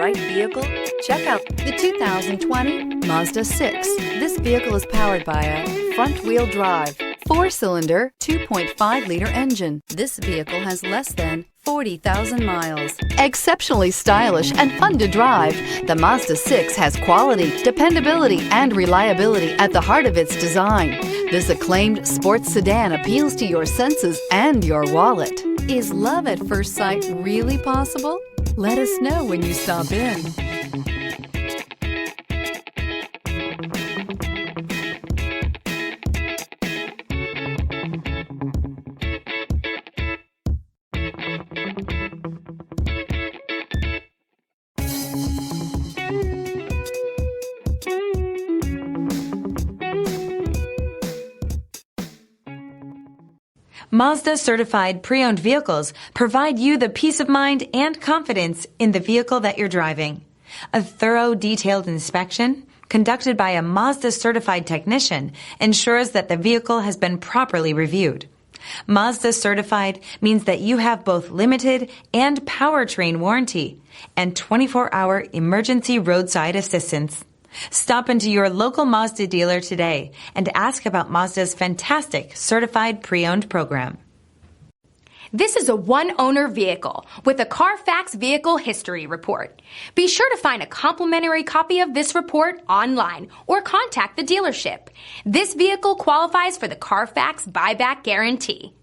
right vehicle? Check out the 2020 Mazda 6. This vehicle is powered by a front-wheel drive, 4-cylinder, 2.5-liter engine. This vehicle has less than 40,000 miles. Exceptionally stylish and fun to drive, the Mazda 6 has quality, dependability, and reliability at the heart of its design. This acclaimed sports sedan appeals to your senses and your wallet. Is love at first sight really possible? Let us know when you stop in. Mazda certified pre-owned vehicles provide you the peace of mind and confidence in the vehicle that you're driving. A thorough, detailed inspection conducted by a Mazda certified technician ensures that the vehicle has been properly reviewed. Mazda certified means that you have both limited and powertrain warranty and 24-hour emergency roadside assistance. Stop into your local Mazda dealer today and ask about Mazda's fantastic certified pre-owned program. This is a one-owner vehicle with a Carfax Vehicle History Report. Be sure to find a complimentary copy of this report online or contact the dealership. This vehicle qualifies for the Carfax Buyback Guarantee.